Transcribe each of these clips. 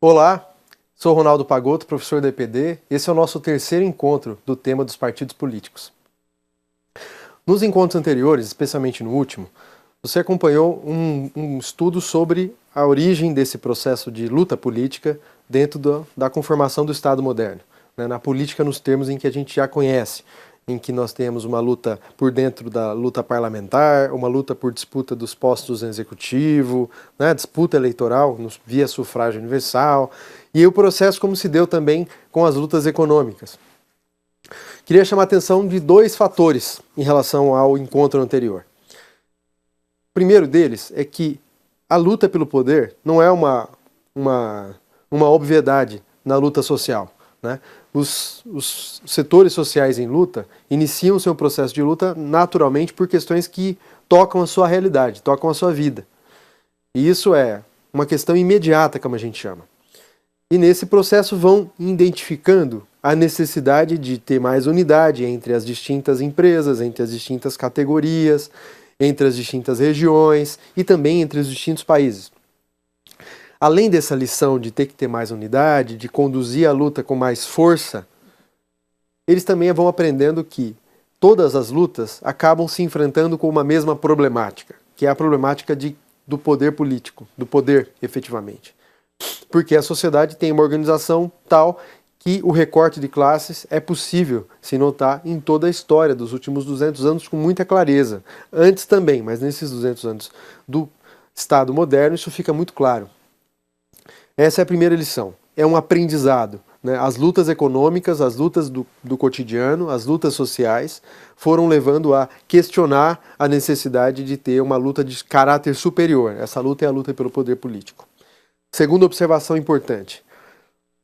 Olá, sou Ronaldo Pagotto, professor da EPD. Esse é o nosso terceiro encontro do tema dos partidos políticos. Nos encontros anteriores, especialmente no último, você acompanhou um estudo sobre a origem desse processo de luta política dentro da conformação do Estado moderno, né, na política nos termos em que a gente já conhece, em que nós temos uma luta por dentro da luta parlamentar, uma luta por disputa dos postos no executivo, né, disputa eleitoral via sufrágio universal, e o processo como se deu também com as lutas econômicas. Queria chamar a atenção de dois fatores em relação ao encontro anterior. O primeiro deles é que a luta pelo poder não é uma obviedade na luta social, né? Os setores sociais em luta iniciam seu processo de luta naturalmente por questões que tocam a sua realidade, tocam a sua vida. E isso é uma questão imediata, como a gente chama. E nesse processo vão identificando a necessidade de ter mais unidade entre as distintas empresas, entre as distintas categorias, entre as distintas regiões e também entre os distintos países. Além dessa lição de ter que ter mais unidade, de conduzir a luta com mais força, eles também vão aprendendo que todas as lutas acabam se enfrentando com uma mesma problemática, que é a problemática do poder político, do poder efetivamente. Porque a sociedade tem uma organização tal que o recorte de classes é possível se notar em toda a história dos últimos 200 anos com muita clareza. Antes também, mas nesses 200 anos do Estado moderno isso fica muito claro. Essa é a primeira lição. É um aprendizado, né? As lutas econômicas, as lutas do cotidiano, as lutas sociais foram levando a questionar a necessidade de ter uma luta de caráter superior. Essa luta é a luta pelo poder político. Segunda observação importante.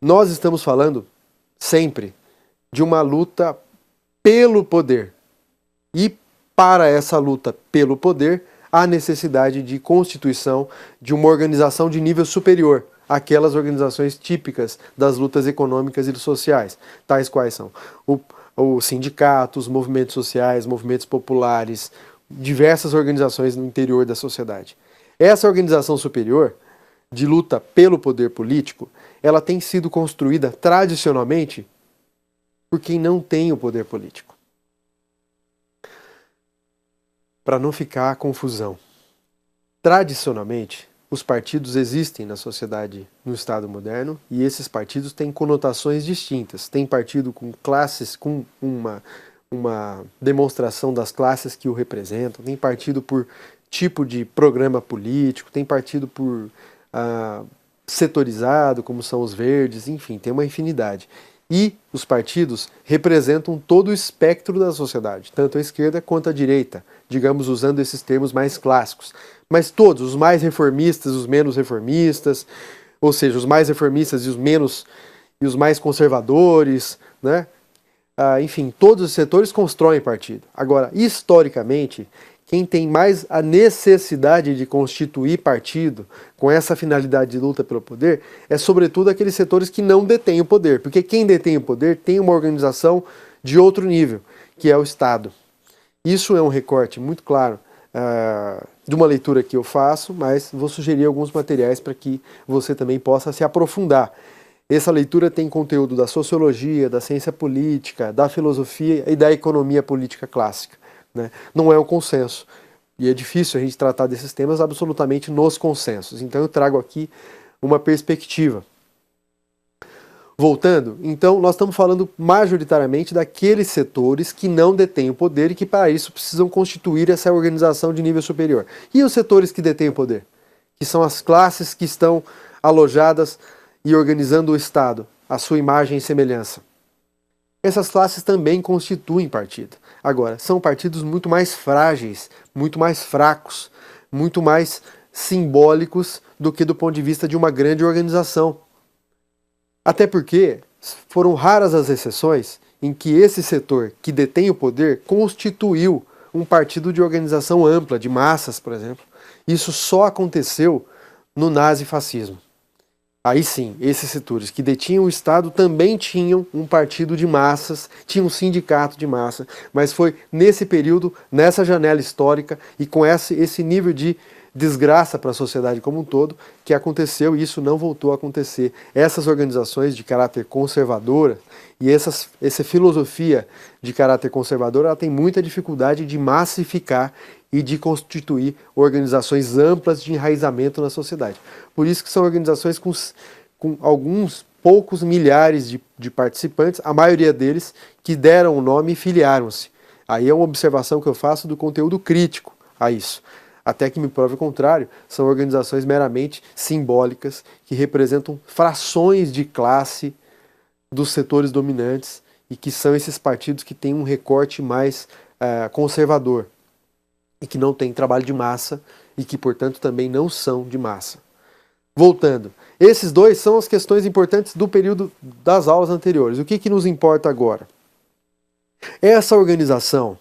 Nós estamos falando sempre de uma luta pelo poder. E para essa luta pelo poder, há necessidade de constituição de uma organização de nível superior àquelas organizações típicas das lutas econômicas e sociais, tais quais são os sindicatos, movimentos sociais, movimentos populares, diversas organizações no interior da sociedade. Essa organização superior de luta pelo poder político, ela tem sido construída tradicionalmente por quem não tem o poder político. Para não ficar a confusão. Tradicionalmente, os partidos existem na sociedade no Estado moderno e esses partidos têm conotações distintas. Tem partido com classes, com uma demonstração das classes que o representam, tem partido por tipo de programa político, tem partido por setorizado, como são os verdes, enfim, tem uma infinidade. E os partidos representam todo o espectro da sociedade, tanto a esquerda quanto a direita, digamos, usando esses termos mais clássicos. Mas todos, os mais reformistas, os menos reformistas, ou seja, os mais reformistas e os mais conservadores, né? Enfim, todos os setores constroem partido. Agora, historicamente, quem tem mais a necessidade de constituir partido com essa finalidade de luta pelo poder é sobretudo aqueles setores que não detêm o poder, porque quem detém o poder tem uma organização de outro nível, que é o Estado. Isso é um recorte muito claro de uma leitura que eu faço, mas vou sugerir alguns materiais para que você também possa se aprofundar. Essa leitura tem conteúdo da sociologia, da ciência política, da filosofia e da economia política clássica. Né? Não é um consenso. E é difícil a gente tratar desses temas absolutamente nos consensos. Então eu trago aqui uma perspectiva. Voltando, então nós estamos falando majoritariamente daqueles setores que não detêm o poder e que para isso precisam constituir essa organização de nível superior. E os setores que detêm o poder? Que são as classes que estão alojadas e organizando o Estado, a sua imagem e semelhança. Essas classes também constituem partido. Agora, são partidos muito mais frágeis, muito mais fracos, muito mais simbólicos do que do ponto de vista de uma grande organização. Até porque foram raras as exceções em que esse setor que detém o poder constituiu um partido de organização ampla, de massas, por exemplo. Isso só aconteceu no nazifascismo. Aí sim, esses setores que detinham o Estado também tinham um partido de massas, tinham um sindicato de massa, mas foi nesse período, nessa janela histórica e com esse nível de desgraça para a sociedade como um todo, que aconteceu e isso não voltou a acontecer. Essas organizações de caráter conservador e essa filosofia de caráter conservador, ela tem muita dificuldade de massificar e de constituir organizações amplas de enraizamento na sociedade. Por isso que são organizações com alguns poucos milhares de participantes, a maioria deles que deram o nome e filiaram-se. Aí é uma observação que eu faço do conteúdo crítico a isso. Até que me prove o contrário, são organizações meramente simbólicas que representam frações de classe dos setores dominantes e que são esses partidos que têm um recorte mais conservador e que não têm trabalho de massa e que, portanto, também não são de massa. Voltando, esses dois são as questões importantes do período das aulas anteriores. O que nos importa agora? Essa organização,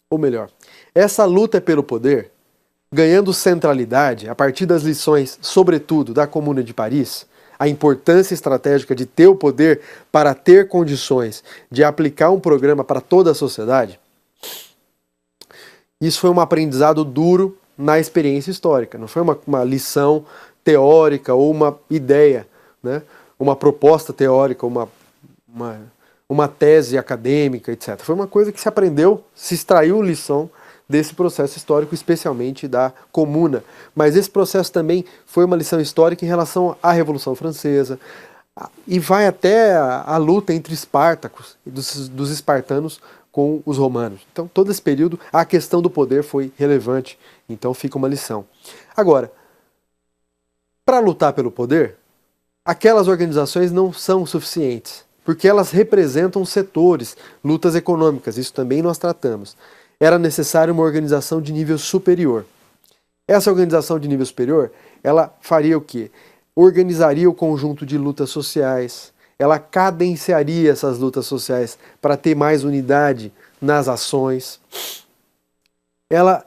ou melhor, essa luta pelo poder, ganhando centralidade a partir das lições, sobretudo, da Comuna de Paris, a importância estratégica de ter o poder para ter condições de aplicar um programa para toda a sociedade, isso foi um aprendizado duro na experiência histórica, não foi uma lição teórica ou uma ideia, né? Uma proposta teórica, uma tese acadêmica, etc. Foi uma coisa que se aprendeu, se extraiu lição desse processo histórico, especialmente da Comuna. Mas esse processo também foi uma lição histórica em relação à Revolução Francesa, e vai até a luta entre Espartacos, dos espartanos com os romanos. Então, todo esse período, a questão do poder foi relevante, então fica uma lição. Agora, para lutar pelo poder, aquelas organizações não são suficientes, porque elas representam setores, lutas econômicas, isso também nós tratamos. Era necessária uma organização de nível superior. Essa organização de nível superior, ela faria o quê? Organizaria o conjunto de lutas sociais, ela cadenciaria essas lutas sociais para ter mais unidade nas ações. Ela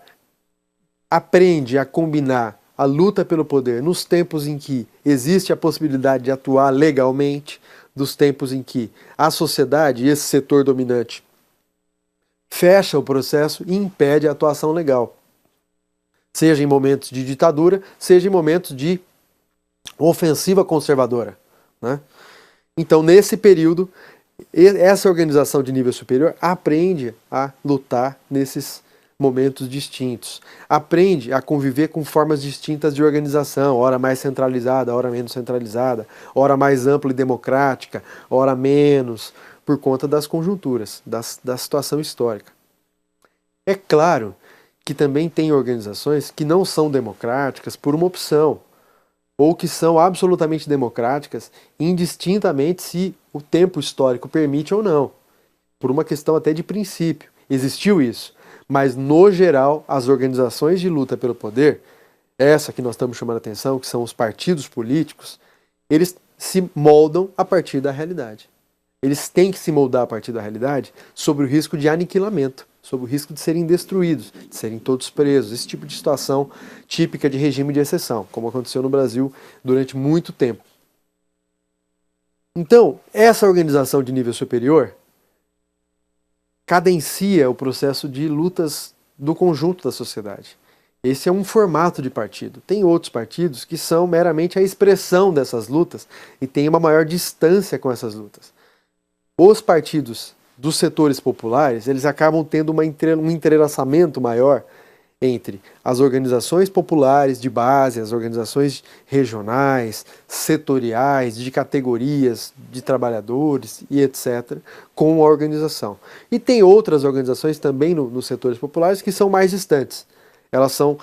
aprende a combinar a luta pelo poder nos tempos em que existe a possibilidade de atuar legalmente, dos tempos em que a sociedade e esse setor dominante fecha o processo e impede a atuação legal. Seja em momentos de ditadura, seja em momentos de ofensiva conservadora, né? Então, nesse período, essa organização de nível superior aprende a lutar nesses momentos distintos. Aprende a conviver com formas distintas de organização, ora mais centralizada, ora menos centralizada, ora mais ampla e democrática, ora menos, por conta das conjunturas, da situação histórica. É claro que também tem organizações que não são democráticas por uma opção, ou que são absolutamente democráticas, indistintamente se o tempo histórico permite ou não, por uma questão até de princípio. Existiu isso, mas no geral as organizações de luta pelo poder, essa que nós estamos chamando a atenção, que são os partidos políticos, eles se moldam a partir da realidade. Eles têm que se moldar a partir da realidade sob o risco de aniquilamento, sob o risco de serem destruídos, de serem todos presos, esse tipo de situação típica de regime de exceção, como aconteceu no Brasil durante muito tempo. Então, essa organização de nível superior cadencia o processo de lutas do conjunto da sociedade. Esse é um formato de partido. Tem outros partidos que são meramente a expressão dessas lutas e têm uma maior distância com essas lutas. Os partidos dos setores populares, eles acabam tendo um entrelaçamento maior entre as organizações populares de base, as organizações regionais, setoriais, de categorias de trabalhadores e etc., com a organização. E tem outras organizações também nos setores populares que são mais distantes. Elas são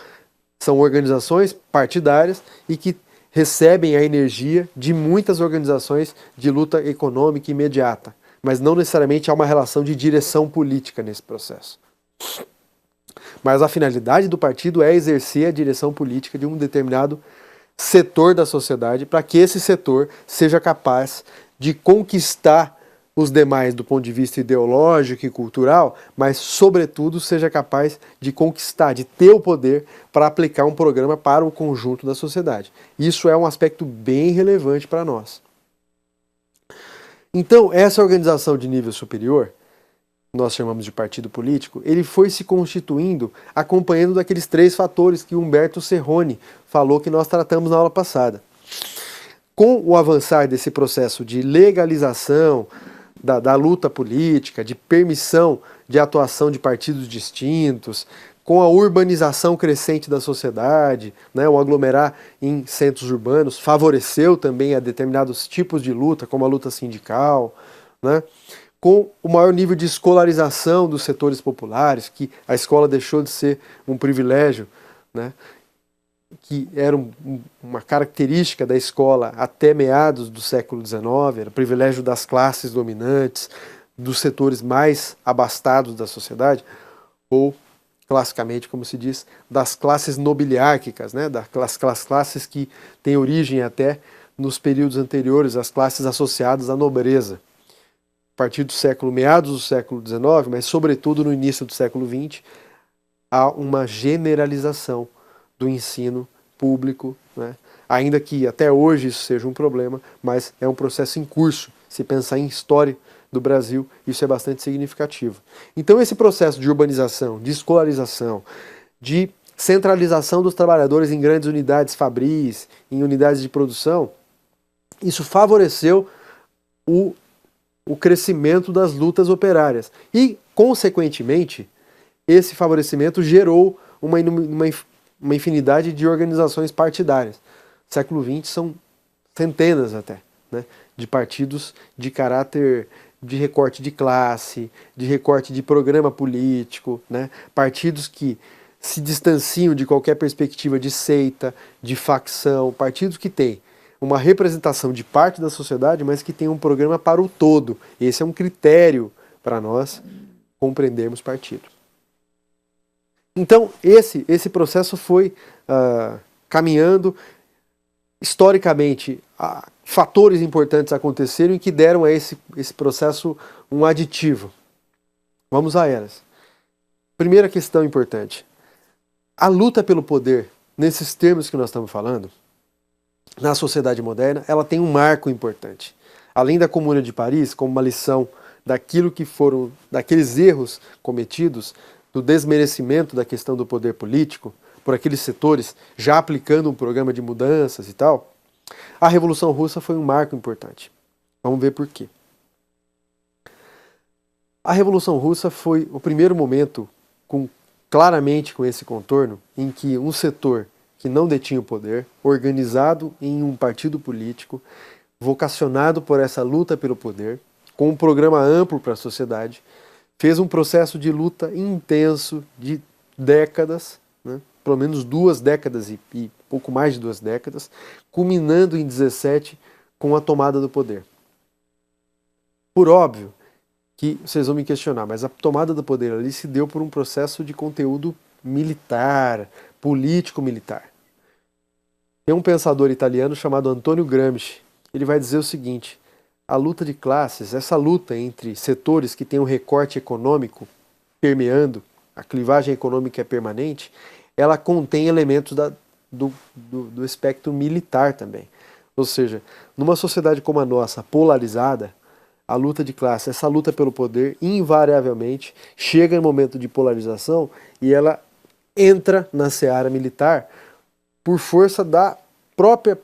organizações partidárias e que recebem a energia de muitas organizações de luta econômica imediata, mas não necessariamente há uma relação de direção política nesse processo. Mas a finalidade do partido é exercer a direção política de um determinado setor da sociedade para que esse setor seja capaz de conquistar os demais do ponto de vista ideológico e cultural, mas, sobretudo, seja capaz de conquistar, de ter o poder para aplicar um programa para o conjunto da sociedade. Isso é um aspecto bem relevante para nós. Então, essa organização de nível superior, nós chamamos de partido político, ele foi se constituindo acompanhando daqueles 3 fatores que Humberto Serrone falou que nós tratamos na aula passada. Com o avançar desse processo de legalização da luta política, de permissão de atuação de partidos distintos, com a urbanização crescente da sociedade, né, o aglomerar em centros urbanos favoreceu também a determinados tipos de luta, como a luta sindical, né, com o maior nível de escolarização dos setores populares, que a escola deixou de ser um privilégio, né, que era uma característica da escola até meados do século XIX, era o privilégio das classes dominantes, dos setores mais abastados da sociedade, ou, classicamente, como se diz, das classes nobiliárquicas, né, das classes que têm origem até nos períodos anteriores às classes associadas à nobreza. A partir do meados do século XIX, mas sobretudo no início do século XX, há uma generalização do ensino público, né? Ainda que até hoje isso seja um problema, mas é um processo em curso. Se pensar em história do Brasil, isso é bastante significativo. Então esse processo de urbanização, de escolarização, de centralização dos trabalhadores em grandes unidades fabris, em unidades de produção, isso favoreceu o crescimento das lutas operárias. E, consequentemente, esse favorecimento gerou uma infinidade de organizações partidárias. No século XX são centenas até, né, de partidos de caráter de recorte de classe, de recorte de programa político, né, partidos que se distanciam de qualquer perspectiva de seita, de facção, partidos que têm uma representação de parte da sociedade, mas que tem um programa para o todo. Esse é um critério para nós compreendermos partido. Então, esse processo foi caminhando. Historicamente, fatores importantes aconteceram e que deram a esse processo um aditivo. Vamos a elas. Primeira questão importante. A luta pelo poder, nesses termos que nós estamos falando, na sociedade moderna, ela tem um marco importante. Além da Comuna de Paris, como uma lição daqueles erros cometidos, do desmerecimento da questão do poder político, por aqueles setores já aplicando um programa de mudanças e tal, a Revolução Russa foi um marco importante. Vamos ver por quê. A Revolução Russa foi o primeiro momento, claramente com esse contorno, em que um setor que não detinha o poder, organizado em um partido político, vocacionado por essa luta pelo poder, com um programa amplo para a sociedade, fez um processo de luta intenso de décadas, né, pelo menos 2 décadas e pouco mais de 2 décadas, culminando em 17 com a tomada do poder. Por óbvio que vocês vão me questionar, mas a tomada do poder ali se deu por um processo de conteúdo militar, político-militar. Tem um pensador italiano chamado Antonio Gramsci. Ele vai dizer o seguinte: a luta de classes, essa luta entre setores que têm um recorte econômico permeando, a clivagem econômica é permanente, ela contém elementos do espectro militar também. Ou seja, numa sociedade como a nossa, polarizada, a luta de classe, essa luta pelo poder, invariavelmente chega no momento de polarização e ela entra na seara militar por força da própria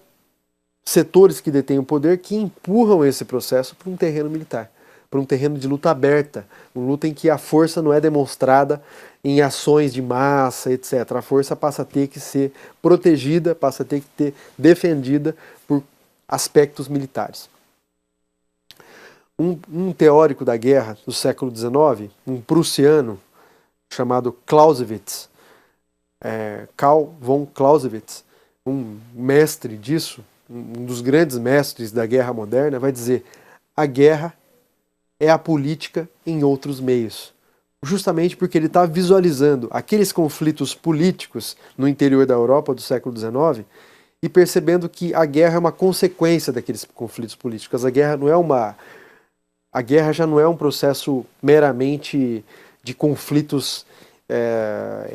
setores que detêm o poder que empurram esse processo para um terreno militar, para um terreno de luta aberta, uma luta em que a força não é demonstrada em ações de massa, etc. A força passa a ter que ser protegida, passa a ter que ser defendida por aspectos militares. Um teórico da guerra do século XIX, um prussiano chamado Clausewitz, Karl von Clausewitz, um mestre disso, um dos grandes mestres da guerra moderna, vai dizer: a guerra é a política em outros meios. Justamente porque ele está visualizando aqueles conflitos políticos no interior da Europa do século XIX e percebendo que a guerra é uma consequência daqueles conflitos políticos. A guerra já não é um processo meramente de conflitos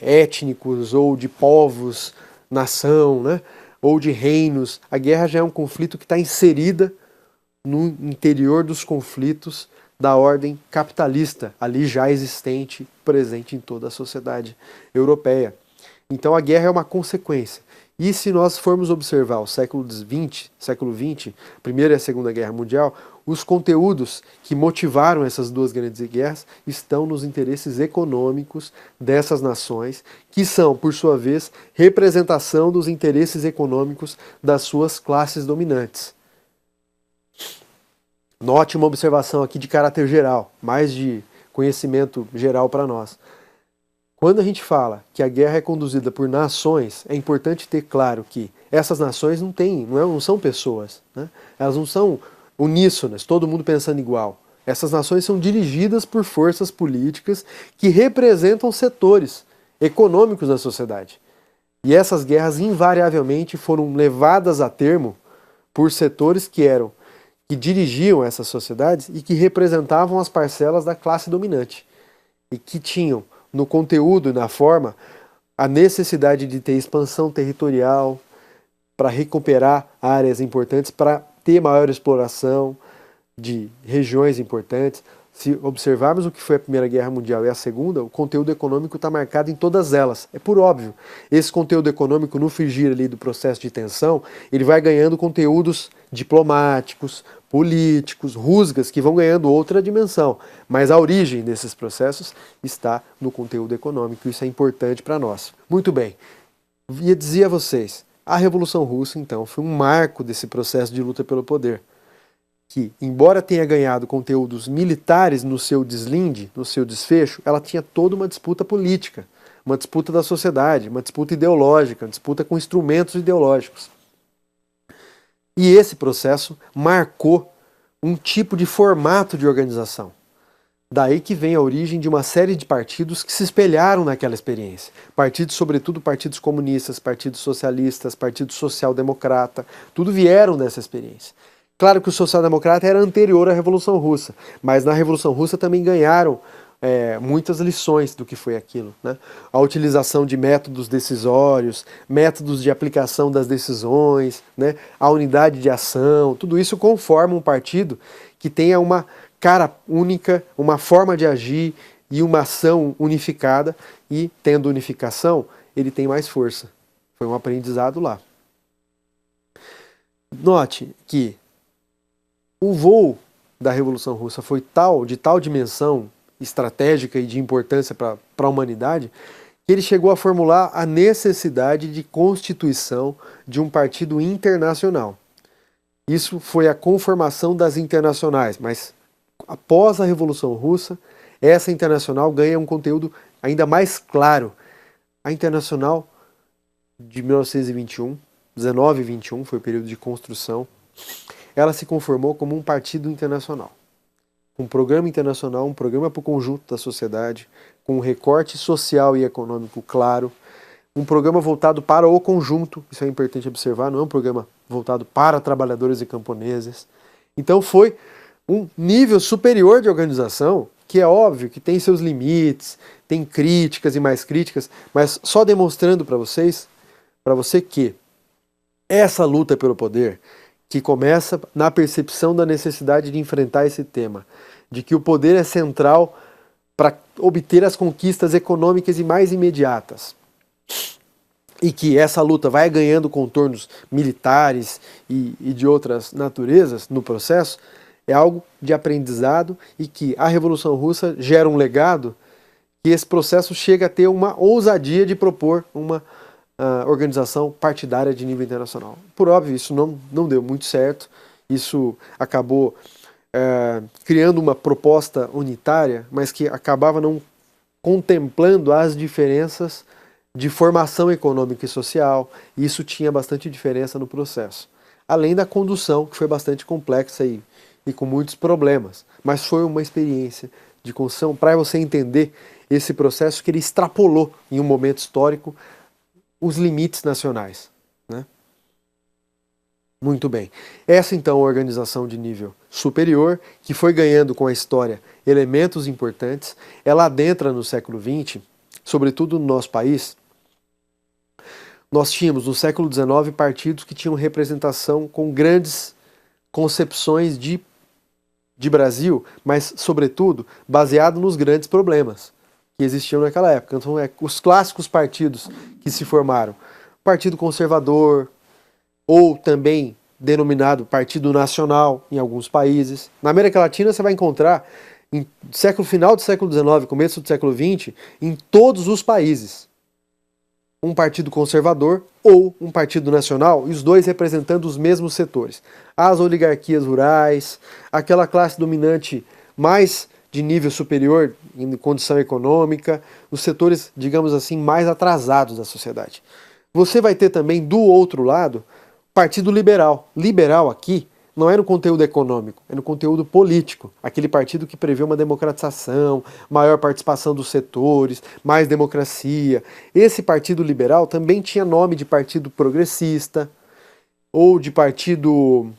étnicos ou de povos, nação, né? Ou de reinos. A guerra já é um conflito que está inserida no interior dos conflitos da ordem capitalista, ali já existente, presente em toda a sociedade europeia. Então a guerra é uma consequência. E se nós formos observar o século XX, Primeira e a Segunda Guerra Mundial, os conteúdos que motivaram essas duas grandes guerras estão nos interesses econômicos dessas nações, que são, por sua vez, representação dos interesses econômicos das suas classes dominantes. Note uma observação aqui de caráter geral, mais de conhecimento geral para nós. Quando a gente fala que a guerra é conduzida por nações, é importante ter claro que essas nações não são pessoas, né? Elas não são uníssonas, todo mundo pensando igual. Essas nações são dirigidas por forças políticas que representam setores econômicos da sociedade. E essas guerras invariavelmente foram levadas a termo por setores que dirigiam essas sociedades e que representavam as parcelas da classe dominante e que tinham no conteúdo e na forma a necessidade de ter expansão territorial para recuperar áreas importantes, para ter maior exploração de regiões importantes. Se observarmos o que foi a Primeira Guerra Mundial e a Segunda, o conteúdo econômico está marcado em todas elas. É por óbvio. Esse conteúdo econômico, no frigir ali do processo de tensão, ele vai ganhando conteúdos diplomáticos, políticos, rusgas, que vão ganhando outra dimensão. Mas a origem desses processos está no conteúdo econômico. Isso é importante para nós. Muito bem. E dizia a vocês, a Revolução Russa, então, foi um marco desse processo de luta pelo poder, que, embora tenha ganhado conteúdos militares no seu deslinde, no seu desfecho, ela tinha toda uma disputa política, uma disputa da sociedade, uma disputa ideológica, uma disputa com instrumentos ideológicos. E esse processo marcou um tipo de formato de organização. Daí que vem a origem de uma série de partidos que se espelharam naquela experiência. Partidos, sobretudo partidos comunistas, partidos socialistas, partido social-democrata, tudo vieram dessa experiência. Claro que o social-democrata era anterior à Revolução Russa, mas na Revolução Russa também ganharam muitas lições do que foi aquilo, né? A utilização de métodos decisórios, métodos de aplicação das decisões, né? A unidade de ação, tudo isso conforma um partido que tenha uma cara única, uma forma de agir e uma ação unificada, e tendo unificação, ele tem mais força. Foi um aprendizado lá. Note que o voo da Revolução Russa foi de tal dimensão estratégica e de importância para a humanidade, que ele chegou a formular a necessidade de constituição de um partido internacional. Isso foi a conformação das internacionais, mas após a Revolução Russa, essa internacional ganha um conteúdo ainda mais claro. A Internacional de 1921, 19 e 21, foi o período de construção, ela se conformou como um partido internacional. Um programa internacional, um programa para o conjunto da sociedade, com um recorte social e econômico claro, um programa voltado para o conjunto, isso é importante observar, não é um programa voltado para trabalhadores e camponeses. Então foi um nível superior de organização, que é óbvio que tem seus limites, tem críticas e mais críticas, mas só demonstrando para você que essa luta pelo poder, que começa na percepção da necessidade de enfrentar esse tema, de que o poder é central para obter as conquistas econômicas e mais imediatas, e que essa luta vai ganhando contornos militares e de outras naturezas no processo, é algo de aprendizado, e que a Revolução Russa gera um legado que esse processo chega a ter uma ousadia de propor uma organização partidária de nível internacional. Por óbvio, isso não deu muito certo, isso acabou criando uma proposta unitária, mas que acabava não contemplando as diferenças de formação econômica e social, e isso tinha bastante diferença no processo. Além da condução, que foi bastante complexa e com muitos problemas, mas foi uma experiência de construção para você entender esse processo que ele extrapolou em um momento histórico os limites nacionais, né? Muito bem. Essa então é uma organização de nível superior, que foi ganhando com a história elementos importantes. Ela adentra no século XX, sobretudo no nosso país. Nós tínhamos no século XIX partidos que tinham representação com grandes concepções de de Brasil, mas, sobretudo, baseado nos grandes problemas que existiam naquela época. Então, os clássicos partidos que se formaram. Partido Conservador, ou também denominado Partido Nacional em alguns países. Na América Latina você vai encontrar, final do século XIX, começo do século XX, em todos os países, um partido conservador ou um partido nacional, e os dois representando os mesmos setores. As oligarquias rurais, aquela classe dominante mais de nível superior em condição econômica, os setores, digamos assim, mais atrasados da sociedade. Você vai ter também, do outro lado, Partido Liberal. Liberal aqui não é no conteúdo econômico, é no conteúdo político. Aquele partido que prevê uma democratização, maior participação dos setores, mais democracia. Esse Partido Liberal também tinha nome de Partido Progressista, ou de partido...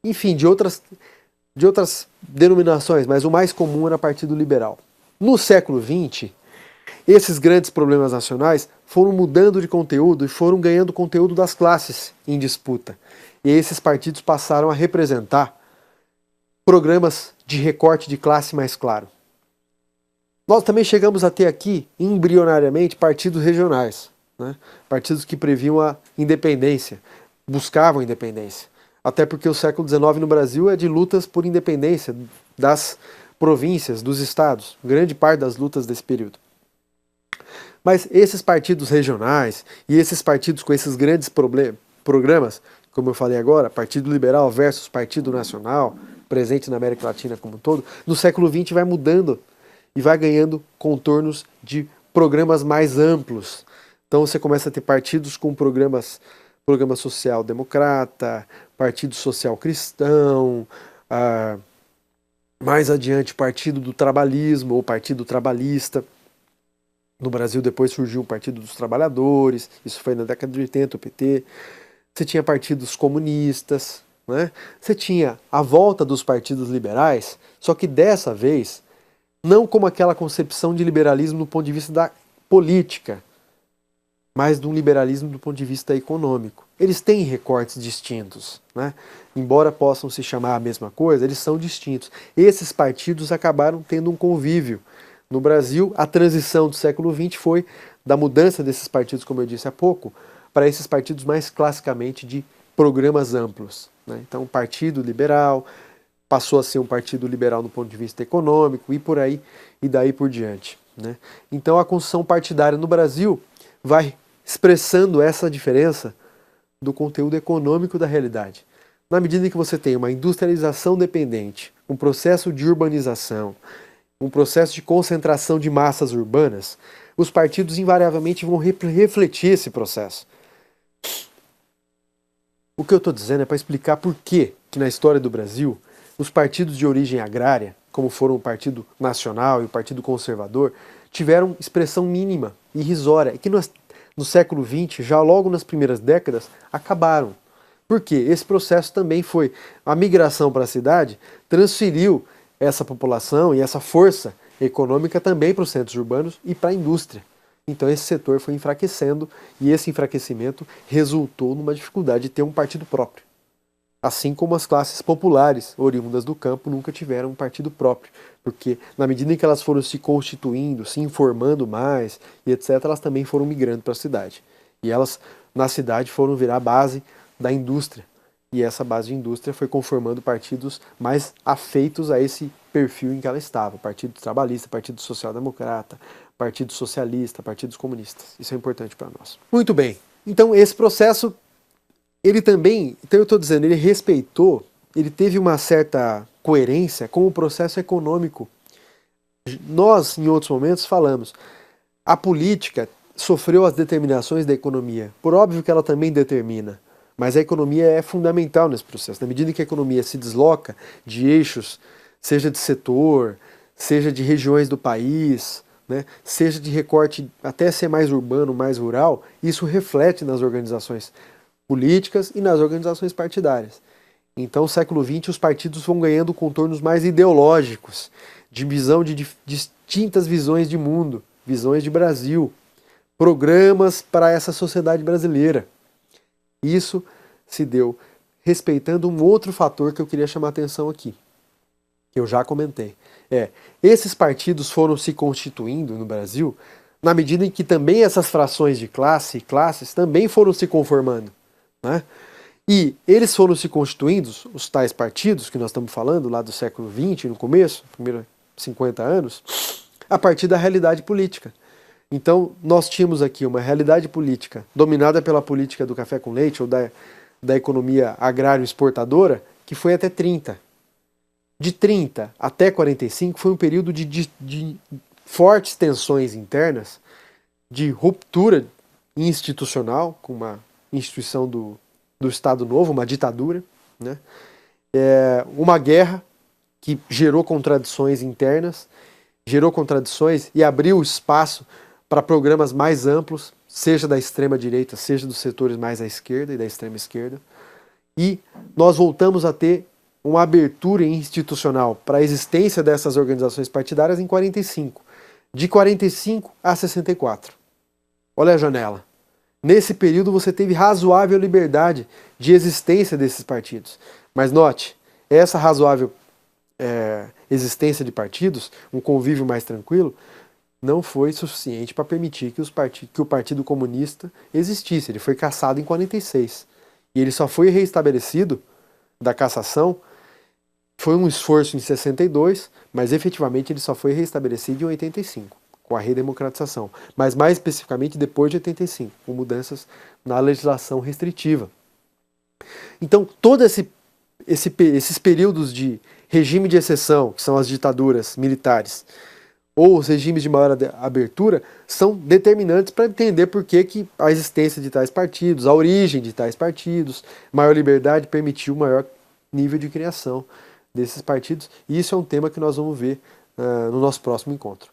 enfim, de outras denominações, mas o mais comum era Partido Liberal. No século XX, esses grandes problemas nacionais foram mudando de conteúdo e foram ganhando conteúdo das classes em disputa. E esses partidos passaram a representar programas de recorte de classe mais claro. Nós também chegamos a ter aqui, embrionariamente, partidos regionais, né? Partidos que previam a independência, buscavam independência. Até porque o século XIX no Brasil é de lutas por independência das províncias, dos estados, grande parte das lutas desse período. Mas esses partidos regionais e esses partidos com esses grandes programas, como eu falei agora, Partido Liberal versus Partido Nacional, presente na América Latina como um todo, no século XX vai mudando e vai ganhando contornos de programas mais amplos. Então você começa a ter partidos com programa social-democrata, Partido Social Cristão, mais adiante Partido do Trabalhismo ou Partido Trabalhista. No Brasil depois surgiu o Partido dos Trabalhadores, isso foi na década de 80, o PT. Você tinha partidos comunistas, né? Você tinha a volta dos partidos liberais, só que dessa vez, não como aquela concepção de liberalismo do ponto de vista da política, mas de um liberalismo do ponto de vista econômico. Eles têm recortes distintos, né? Embora possam se chamar a mesma coisa, eles são distintos. Esses partidos acabaram tendo um convívio. No Brasil, a transição do século XX foi da mudança desses partidos, como eu disse há pouco, para esses partidos mais classicamente de programas amplos, né? Então, o Partido Liberal passou a ser um partido liberal no ponto de vista econômico e por aí e daí por diante, né? Então, a construção partidária no Brasil vai expressando essa diferença do conteúdo econômico da realidade. Na medida em que você tem uma industrialização dependente, um processo de urbanização, um processo de concentração de massas urbanas, os partidos invariavelmente vão refletir esse processo. O que eu estou dizendo é para explicar por que na história do Brasil, os partidos de origem agrária, como foram o Partido Nacional e o Partido Conservador, tiveram expressão mínima, irrisória, e que no século XX, já logo nas primeiras décadas, acabaram. Por quê? Esse processo também foi, a migração para a cidade transferiu essa população e essa força econômica também para os centros urbanos e para a indústria. Então esse setor foi enfraquecendo e esse enfraquecimento resultou numa dificuldade de ter um partido próprio. Assim como as classes populares, oriundas do campo, nunca tiveram um partido próprio, porque na medida em que elas foram se constituindo, se informando mais e etc., elas também foram migrando para a cidade. E elas, na cidade, foram virar a base da indústria. E essa base de indústria foi conformando partidos mais afeitos a esse perfil em que ela estava. Partido Trabalhista, Partido Social Democrata, Partido Socialista, partidos comunistas. Isso é importante para nós. Muito bem. Então esse processo, ele também, então eu estou dizendo, ele respeitou, ele teve uma certa coerência com o processo econômico. Nós, em outros momentos, falamos, a política sofreu as determinações da economia. Por óbvio que ela também determina. Mas a economia é fundamental nesse processo. Na medida em que a economia se desloca de eixos, seja de setor, seja de regiões do país, né, seja de recorte até ser mais urbano, mais rural, isso reflete nas organizações políticas e nas organizações partidárias. Então, no século XX, os partidos vão ganhando contornos mais ideológicos, de visão de distintas visões de mundo, visões de Brasil, programas para essa sociedade brasileira. Isso se deu respeitando um outro fator que eu queria chamar a atenção aqui, que eu já comentei. Esses partidos foram se constituindo no Brasil na medida em que também essas frações de classes também foram se conformando, né? E eles foram se constituindo, os tais partidos que nós estamos falando, lá do século XX, no começo, primeiros 50 anos, a partir da realidade política. Então, nós tínhamos aqui uma realidade política dominada pela política do café com leite ou da economia agrário-exportadora, que foi até 30. De 30 até 45 foi um período de fortes tensões internas, de ruptura institucional, com uma instituição do Estado Novo, uma ditadura, né? Uma guerra que gerou contradições internas, gerou contradições e abriu espaço para programas mais amplos, seja da extrema-direita, seja dos setores mais à esquerda e da extrema-esquerda. E nós voltamos a ter uma abertura institucional para a existência dessas organizações partidárias em 45, de 45 a 64. Olha a janela. Nesse período você teve razoável liberdade de existência desses partidos. Mas note, essa razoável existência de partidos, um convívio mais tranquilo, não foi suficiente para permitir que o Partido Comunista existisse. Ele foi cassado em 46. E ele só foi reestabelecido da cassação, foi um esforço em 62, mas efetivamente ele só foi reestabelecido em 85, com a redemocratização. Mas mais especificamente depois de 85, com mudanças na legislação restritiva. Então, todos esses períodos de regime de exceção, que são as ditaduras militares, ou os regimes de maior abertura, são determinantes para entender por que a existência de tais partidos, a origem de tais partidos, maior liberdade permitiu maior nível de criação desses partidos. E isso é um tema que nós vamos ver no nosso próximo encontro.